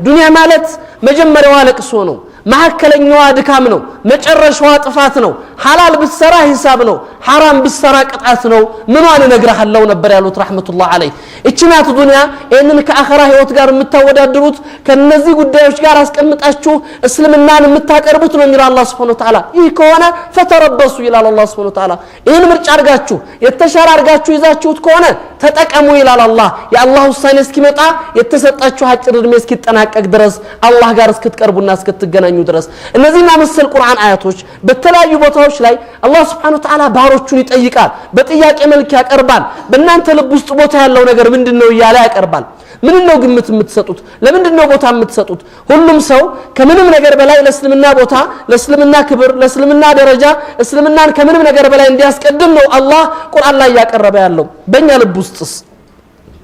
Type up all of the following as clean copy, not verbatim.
ዱንያ ማለት መጀመሪያዋ ለቅሶ ነው ማከለኛዋ ድካም ነው መጨረሻዋ ጥፋት ነው ሐላል ብትሰራ ሂሳብ ነው ሐራም ብትሰራ ቅጣት ነው ምንዋን ነግረሃለው ነበር ያሉት ረህመቱላህ ዐለይሂ እቺናት ዱንያ እነን ከአኺራ ህይወት ጋር የምታወዳድሩት ከነዚህ ጉዳዮች ጋር አስቀምጣችሁ እስልምናን የምታቀርቡት ነው የሚለው አላህ Subhanahu Wa Ta'ala ይህ ከሆነ ፈተረበሱ ይላል አላህ Subhanahu Wa Ta'ala ይህን ምርጫ አርጋችሁ የተሻለ አርጋችሁ ይዛችሁት ከሆነ ተጠቀሙ ይላል አላህ የአላህ ውሳኔ እስኪመጣ የተሰጣችሁ አጭር እድሜ እስኪጠናቀቅ ድረስ አላህ ጋር እስክትቀርቡና እስክትገናኙ ድረስ እነዚህና መሰል ቁርአን አያቶች በተለያዩ ቦታዎች ላይ አላህ Subhanahu Wa Ta'ala ባሮቹን ይጠይቃል በጥያቄ መልክ ያቀርባል በእናንተ ልብ ውስጥ ቦታ ያለው ነገር ምንድነው ይያላ ያቀርባል ምንድነው ግምት የምትሰጡት ለምንድነው ቦታ የምትሰጡት ሁሉም ሰው ከምንም ነገር በላይ ለእስልምና ቦታ ለእስልምና ክብር ለእስልምና ደረጃ እስልምናን ከምንም ነገር በላይ እንዲያስቀድም ነው አላህ ቁርአን ላይ ያቀረበ ያለው በእኛ ልብ ውስጥስ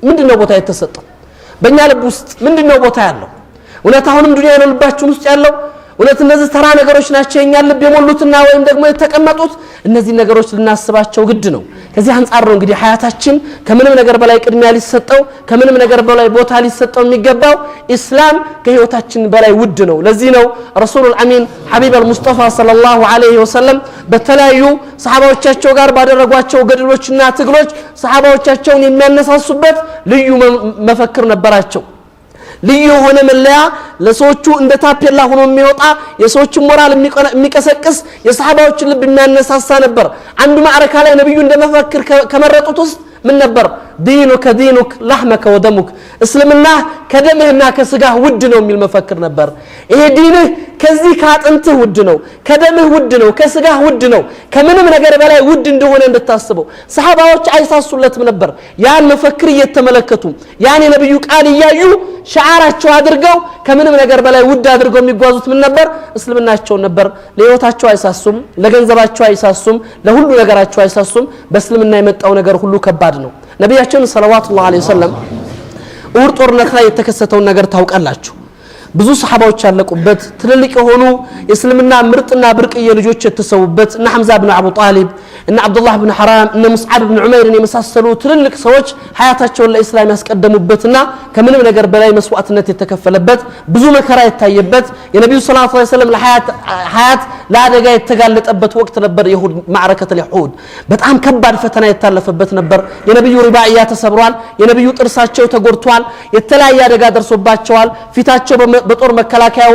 ምንድነው ቦታ የተሰጠው በእኛ ልብ ውስጥ ምንድነው ቦታ ያለው ወለታሁንም ዱንያ ልባችን ውስጥ ያለው ወለት እነዚህ ተራ ነገሮች ናቸው የኛ ልብ የሞሉትና ወይም ደግሞ የተቀመጡት እነዚህ ነገሮች ልናስባቸው ግድ ነው ከዚህ አንፃር ነው እንግዲህ ሐያታችን ከምንም ነገር በላይ ቅድሚያ ሊሰጠው ከምንም ነገር በላይ ቦታ ሊሰጠው የሚገባው እስላም ከህይወታችን በላይ ውድ ነው ለዚህ ነው ረሱሉል አሚን ሐቢብ አልሙስጠፋ ሰለላሁ ዐለይሂ ወሰለም በተለያዩ ሰሃባዎቻቸው ጋር ባደረጓቸው ገድሎችና ትግሎች ሰሃባዎቻቸውን የሚያነሳሱበት ልዩ መፈክር ነበራቸው ልዩ ሆነ መለያ ለሰዎቹ እንደ ታፔላ ሆኖ የሚወጣ የሰዎች ሞራል የሚቀሰቅስ የሰሃባዎችን ልብ የሚያነሳሳ ነበር አንዱ ማዕረካ ላይ ነብዩ እንደመፈክር ከመረጡት ውስጥ ምን ነበር ዲኑከ ዲኑክ ለህመከ ወደሙክ እስልምና ከደምህና ከስጋህ ውድ ነው የሚል መፈክር ነበር ይሄ ዲንህ ከዚህ ካጥንትህ ውድ ነው ከደምህ ውድ ነው ከስጋህ ውድ ነው ከምንም ነገር በላይ ውድ እንደሆነ እንድታስበው ሰሃባዎች አይሳሱለትም ነበር ያን መፈክር እየተመለከቱ ያን የነብዩ ቃል ይያዩ ሻዓራቸው አድርገው ከምንም ነገር በላይ ውድ አድርገው የሚጓዙት ምን ነበር እስልምናቸው ነበር ለህይወታቸው አይሳሱም ለገንዘባቸው አይሳሱም ለሁሉ ነገራቸው አይሳሱም በእስልምና የመጣው ነገር ሁሉ ከባድ ነው ነብያችን ሰለላሁ ዐለይሂ ወሰለም ኡር ጦርነት ላይ የተከሰተውን ነገር ታውቃላችሁ ብዙ ሰሃባዎች ያለቁበት ትልልቅ የሆኑ የእስልምና ምርጥና ብርቅዬ ልጆች የተሰውበት እና ሐምዛ ኢብኑ አቡ ጣሊብ እና አብዱላህ ኢብኑ ሐራም እና ሙስዓብ ኢብኑ ዑመይርን የመሳሰሉ ትልልቅ ሰዎች ሐያታቸውን ለእስላም ያስቀደሙበትና ከምንም ነገር በላይ መስዋዕትነት የተከፈለበት ብዙ መከራ የታየበት የነብዩ ሰለላሁ ዐለይሂ ወሰለም ለሐያት ለአደጋ የተጋለጠበት ወቅት ነበር የሁድ ማዕረከተ ለሁድ በጣም ከባድ ፈተና የታለፈበት ነበር የነብዩ ሪባኢያ ተሰብሯል የነብዩ ጥርሳቸው ተጎድቷል የተለያየ አደጋ ደርሶባቸዋል ፊታቸው በጦር መከላከያው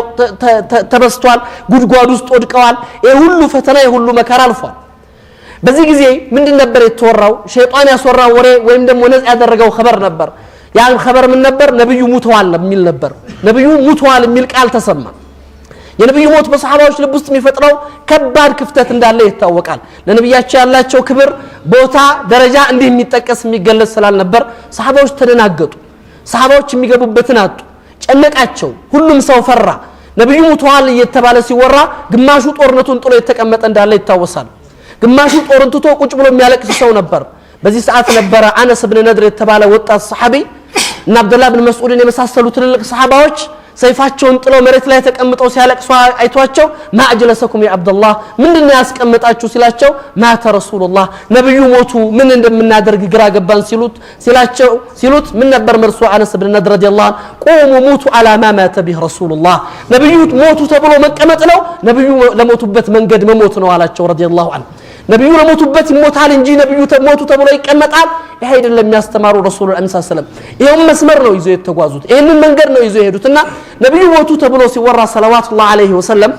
ተበስቷል ጉድጓድ ውስጥ ወድቀዋል ይሄ ሁሉ ፈተና ይሄ ሁሉ መከራ አልፏል በዚህ ጊዜ ምንድን ነበር የተወራው ሸይጣን ያስወራው ወሬ ወይም ደግሞ ነፃ ያደረገው خبر ነበር ያን خبر ምን ነበር ነብዩ ሙተዋል የሚል ነበር ነብዩ ሙተዋል የሚል ቃል ተሰማ የነብዩ ሞት በሰሃባዎች ልብ ውስጥ የሚፈጥረው ከባድ ክፍተት እንዳለ ይታወቃል ለነብያቸው ያላቸው ክብር ቦታ ደረጃ እንዲህ የሚጠቀስ የሚገለጽ ስላልነበር ሰሃባዎች ተደናገጡ ሰሃባዎች የሚገቡበትን አጡ ጨነቃቸው ሁሉም ሰው ፈራ ነብዩ ሙተዋል እየተባለ ሲወራ ግማሹ ጦርነቱን ጥሎ የተቀመጠ እንዳለ ይታወሳል ግማሹ ጦርን ትቶ ቁጭ ብሎ የሚያለቅስ ሰው ነበር በዚህ ሰዓት ነበር አነስ ኢብኑ ነድር የተባለ ወጣት ሰሃቢ እና አብዱላህ ኢብኑ መስዑድን የመሳሰሉ ትልልቅ ሰሃባዎች ሰይፋቸውን ጥለው መሬት ላይ ተቀምጠው ሲያለቅሱ አይቷቸው ማእጅለሰኩም ያ አብዱላህ ምንድነው ያስቀመጣችሁ ሲላቸው ማተ ረሱላህ ነብዩ ሞቱ ምን እንደምናደርግ ግራ ገባን ሲሉት ምን ነበር መርሱ አነስ ኢብኑ ነድር ረዲየላሁ ቁሙ ሙቱ አላ ማ ማተ ቢህ ረሱላህ ነብዩ ሞቱ ተብሎ መቀመጥ ነው ነብዩ ለሞቱበት መንገድ መሞት ነው አላቸው ረዲየላሁ ዐንሁ ነብዩ ለሞቱበት ይሞታል እንጂ ነብዩ ሞቱ ተብሎ ይቀመጣል ይሄ አይደለም የሚያስተማሩ ረሱል ሰለላሁ ዐለይሂ ወሰለም ይሄን መስመር ነው ይዘው የተጓዙት ይሄንን መንገድ ነው ይዘው ሄዱትና ነብዩ ሞቱ ተብሎ ሲወራ ሰለላሁ ዐለይሂ ወሰለም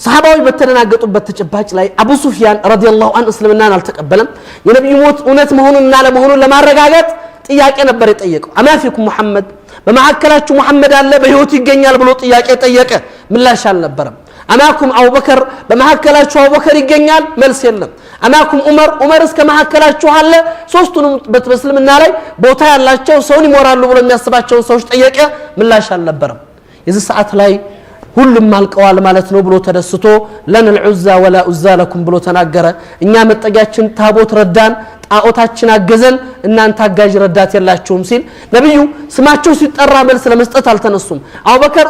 ሰሃባዎች በተደናገጡበት ተጨባጭ ላይ አቡ ሱፊያን ረዲየላሁ ዐንሁ እስልምናን አልተቀበለም የነብዩ ሞት እውነት መሆኑንና ለመሆኑን ለማረጋገጥ ጥያቄ ነበር የጠየቀው አማፊኩም መሐመድ በመሐከላችሁ መሐመድ አለ በህይወት ይገኛል ብሎ ጥያቄ ጠየቀ ምላሽ አልነበረም አማኩም አቡበከር በመሐከላችሁ አቡበከር ይገኛል መልስ የለም አማኩም ዑመር እስከ መሐከላችሁ አለ ሶስቱንም በእስልምና ላይ ቦታ ያላቸው ሰውን ይሞራሉ ብሎ የሚያስባቸው ሰዎች ጠየቀ ምላሽ አልነበረም የዚህ ሰዓት ላይ ሁሉም አልቀዋል ማለት ነው ብሎ ተደስቶ ለነል ዑዛ ወላ ዑዛ ለኩም ብሎ ተናገረ እኛ መጠጊያችን ታቦት ረዳን ጣዖታችን አገዘን እናንተ አጋዥ ረዳት የላችሁም ሲል ነብዩ ስማቸው ሲጠራ መልስ ለመስጠት አልተነሱም አቡበከር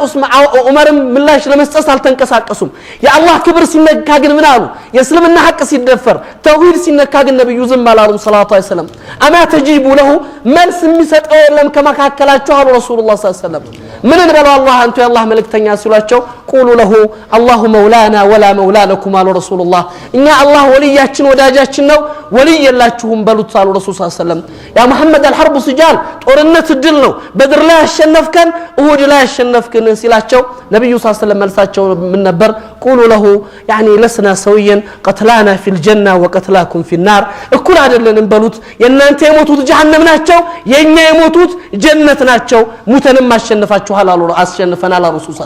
ዑመርም ምላሽ ለመስጠት አልተንቀሳቀሱም የአላህ ክብር ሲነካ ግን ምን አሉ የእስልምና ሐቅ ሲደፈር ተውሂድ ሲነካ ግን ነብዩ ዝም አላሉም ሰለላሁ ዐለይሂ ወሰለም አማ ተጂቡ ለሁ መልስ የሚሰጠው የለም ከመካከላቸው አሉ ረሱላህ ሰለላሁ ዐለይሂ ወሰለም ምን እንበለው አላህ አንተ የአላህ መልእክተኛ ሲሏቸው ቁሉ ለሁ አላሁ መውላና ወላ መውላ ለኩም አሉ ረሱላህ እኛ አላህ ወልያችን ወዳጃችን ነው ወልይ የላችሁም በሉት አሉ ረሱል ሰለላሁ ዐለይሂ ወሰለም ያ መሐመድ አልሐርቡ ሲጃል ጦርነት ድል ነው በድር ላይ ያሸነፍከን እሁድ ላይ ያሸነፍከን ሲላቸው ነብዩ ሰለላሁ ዐለይሂ ወሰለም መልሳቸው ምን ነበር ቁሉ ለሁ يعني لسنا سويا قتلانا في الجنه وقتلاكم في النار እኩል አይደለንም በሉት የናንተ የሞቱት ጀሃነም ናቸው የኛ የሞቱት ጀነት ናቸው ሙተንም አሸንፋችኋል አሉ አሸንፈናል አሉ ረሱል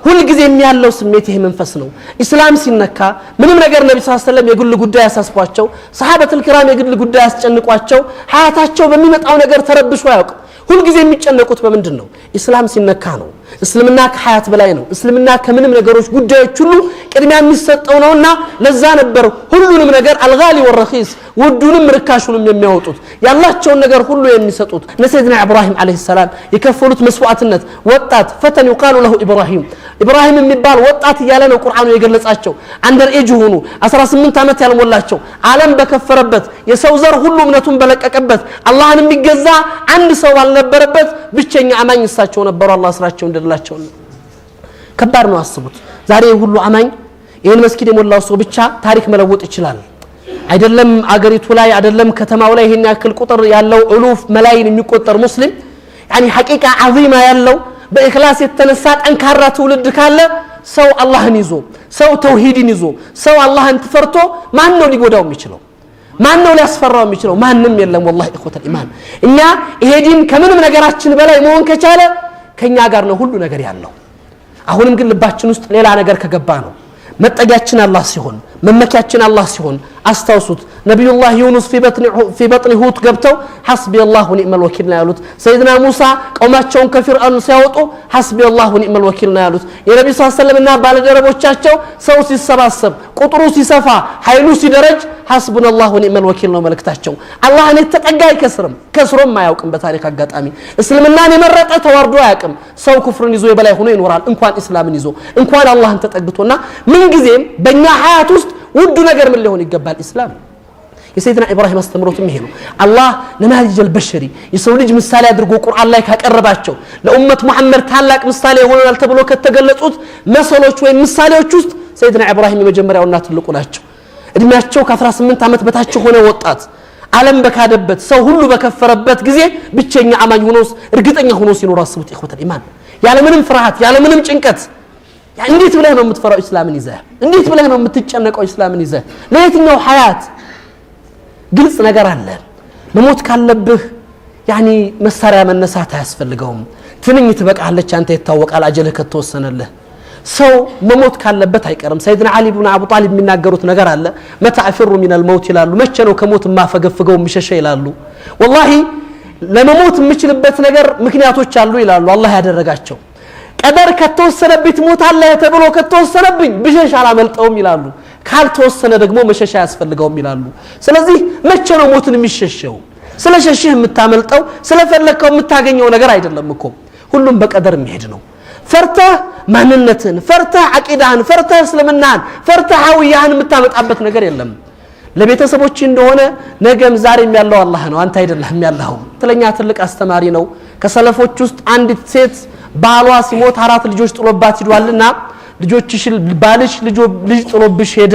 ሁሉ ጊዜ የሚያለው ስሜት ይሄ መንፈስ ነው እስላም ሲነካ ምንም ነገር ነብዩ ሰለላሁ ዐለይሂ ወሰለም የግል ጉዳይ ያሳስቧቸው ሰሃበቱል ኪራም የግል ጉዳይ ያስጨንቋቸው ሀያታቸው በሚመጣው ነገር ተረብሾ ያውቅ ሁሉ ጊዜ የሚጨነቁት በምንድነው እስላም ሲነካ ነው እስልምና ከሀያት በላይ ነው እስልምና ከምንም ነገሮች ጉዳዮች ሁሉ ቅድሚያ የሚሰጠው ነውና ለዛ ነበር ሁሉንም ነገር አልጋሊ ወረኺስ ውዱንም ርካሹንም የሚያወጡት ያላቸው ነገር ሁሉ የሚሰጡት ነሰይድና ኢብራሂም አለይሂ ሰላም የከፈሉት መስዋዕትነት ወጣት ፈተን ይقال له ኢብራሂም የሚባል ወጣት ያለ ነው ቁርአኑ የገለጻቸው አንደር ኤጅ ሆኑ 18 አመት ያልሞላቸው ዓለም በከፈረበት የሰው ዘር ሁሉ እምነቱን በለቀቀበት አላህን የሚገዛ አንድ ሰው ባልነበረበት ብቸኛ አማኝ እሳቸው ነበሩ አላህ ስራቸው እንደላቸው ከባድ ነው አስቡት ዛሬ ሁሉ አማኝ ይሄን መስጊድ የሞላው ሰው ብቻ ታሪክ መለወጥ ይችላል አይደለም አገሪቱ ላይ አይደለም ከተማው ላይ ይሄን ያክል ቁጥር ያለው ኡሉፍ መላይን የሚቆጠር ሙስሊም يعني حقيقه عظيمه ያለው በእخلاص የተነሳ ጠንካራ ትውልድ ካለ ሰው አላህን ይዞ ሰው ተውሂድን ይዞ ሰው አላህን ተፈርቶ ማን ነው ሊጎዳው የሚችለው ማን ነው ሊያስፈራው የሚችለው ማንንም የለም والله اخوه الايمان እኛ ይሄ ዲን ከምንም ነገራችን በላይ መሆን ከቻለ ከኛ ጋር ነው ሁሉ ነገር ያለው አሁንም ግን ልባችን ውስጥ ሌላ ነገር ከገባ ነው መጠጊያችን አላህ ሲሆን መመኪያችን አላህ ሲሆን አስተውሱት ነብዩላህ ዩኑስ في بطن حوت ገብተው حسبي الله ونعم الوكيل ነው ያሉት ሰይድና ሙሳ ቆማቸውን ከፍርዓን ሲያወጡ حسبي الله ونعم الوكيل ነው ያሉት የነብዩ ሰለላሁ ዐለይሂ ወሰለም እና ባለደረቦቻቸው ሰው ሲሰባሰብ ቁጥሩ ሲሰፋ ኃይሉ ሲደረጅ حسبنا الله ونعم الوكيل ነው መልእክታቸው አላህን የተጠጋ አይከስርም ከስሮም አያውቅም በታሪክ አጋጣሚ እስልምናን የመረጠ ተዋርዶ አያውቅም ሰው ኩፍርን ይዞ የበላይ ሆኖ ይኖራል እንኳን እስላምን ይዞ እንኳን አላህን ተጠግቶና ምን ጊዜም በእኛ ሀያት ውስጥ ውድ ነገር ምን ሊሆን ይገባል እስላም የሰይድና ኢብራሂም አስተምሮትም ይሄ ነው አላህ ነማጅ البشري የሰው ልጅ ምሳሌ አድርጎ ቁርአን ላይ ካቀረባቸው ለኡመት መሐመድ ታላቅ ምሳሌ ሆነናል ተብሎ ከተገለጹት መሰሎች ወይ ምሳሌዎች ውስጥ ሰይድና ኢብራሂም የመጀመሪያውና ትልቁ ናቸው እድሜያቸው ከ18 አመት በታች ሆነ ወጣት ዓለም በካደበት ሰው ሁሉ በከፈረበት ጊዜ ብቸኛ አማኝ ሆኖ እርግጠኛ ሆኖ ሲኖር አስቡት ኢኽወተ ኢማን ያለ ምንም ፍርሃት ያለ ምንም ጭንቀት እንዴት ብለህ ነው የምትፈራው እስላምን ይዘህ እንዴት ብለህ ነው የምትጨነቀው እስላምን ይዘህ ለየትኛው ሐያት ግልጽ ነገር አለ መሞት ካለብህ يعني መሳሪያ መነሳት አያስፈልገውም ትንኝ ትበቃለች አንተ ይታወቃል አጀልህ ከተወሰነልህ ሰው መሞት ካለበት አይቀርም ሰይድና አሊ ኢብኑ አቡ ጣሊብ የሚናገሩት ነገር አለ መታፈሩ من الموت ይላሉ መቼ ነው ከሞት ማፈገፍገው ምሸሸ ይላሉ والله ለመሞት የምችልበት ነገር ምክንያቶች አሉ ይላሉ አላህ ያደረጋቸው ቀደር ከተወሰነበት ሞት አለ ተብሎ ከተወሰነብኝ ብሸሽ አላመልጠውም ይላሉ ካልተወሰነ ደግሞ መሸሻ ያስፈልገውም ይላሉ ስለዚህ መቼ ነው ሞትን የሚሸሸው ስለሸሽህ የምታመልጠው ስለፈለከው የምታገኘው ነገር አይደለም እኮ ሁሉም በቀደር የሚሄድ ነው ፈርተህ ማንነትን ፈርተህ አቂዳን ፈርተህ እስልምናን ፈርተህ ሐውያን የምታመጣበት ነገር የለም ለቤተሰቦች እንደሆነ ነገም ዛሬም ያለው አላህ ነው አንተ አይደለህም ያለው ትለኛ ትልቅ አስተማሪ ነው ከሰለፎች ውስጥ አንዲት ሴት ባሏ ሲሞት አራት ልጆች ጥሎባት ይዷልና ልጆችሽ ባልሽ ልጅ ጥሎብሽ ሄደ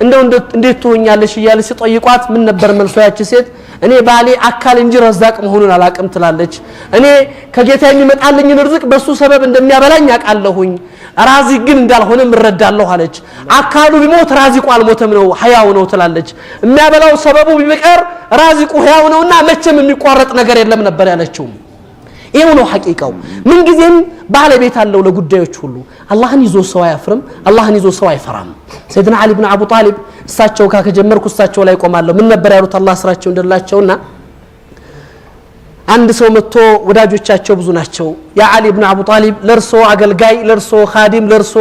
እንደው እንዴት ትሆኛለሽ ይያለ ሲጠይቋት ምን ነበር መልሷ ያቺ ሴት እኔ ባሌ አካል እንጂ ረዛቅ መሆኑን አላቅም ትላለች እኔ ከጌታ የሚመጣልኝ ርዝቅ በሱ ሰበብ እንደሚያበላኝ አቃለሁኝ ራዚቅ ግን እንዳልሆነ ምረዳለሁ አለች አካሉ ቢሞት ራዚቁ አልሞተም ነው ህያው ነው ትላለች የሚያበላው ሰበቡ ቢቀር ራዚቁ ህያው ነውና መቼም የሚቋረጥ ነገር የለም ነበር ያለችው ይሄው ነው ሐቂቃው ምን ጊዜም ባለቤት አለው ለጉዳዮች ሁሉ አላህን ይዞ ሰው አያፍርም አላህን ይዞ ሰው አይፈራም ሰይድና አሊ ኢብኑ አቡ ጣሊብ እሳቸው ከጀመርኩ እሳቸው ላይ ቆማለሁ ምን ነበር ያሉት አላህ ስራቸው እንደላቸውና አንድ ሰው መጥቶ ወዳጆቻቸው ብዙ ናቸው ያ አሊ ኢብኑ አቡ ጣሊብ ለርሶ አገልጋይ ለርሶ ኻዲም ለርሶ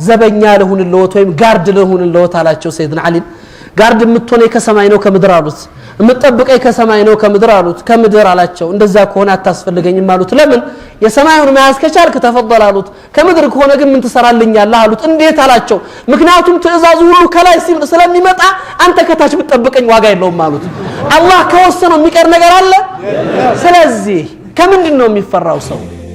ዘበኛ ለሁንልዎት ወይም ጋርድ ለሁንልዎት አላቸው ሰይድና አሊ ጋርድ የምትሆነው ከሰማይ ነው ከምድር አሉት የምትጠብቀኝ ከሰማይ ነው ከምድር አሉት ከምድር አላቸው እንደዛ ከሆነ አታስፈልገኝም አሉት ለምን የሰማዩን መያዝ ከቻልክ ተፈضل አሉት ከምድር ከሆነ ግን ምን ትሰራልኛለህ አሉት እንዴት አላቸው ምክንያቱም ትእዛዙ ሁሉ ከላይ ስለሚመጣ አንተ ከታች ብትጠብቀኝ ዋጋ የለውም አሉት አላህ ከወሰነው የሚቀር ነገር አለ ስለዚህ ከምንድን ነው የሚፈራው ሰው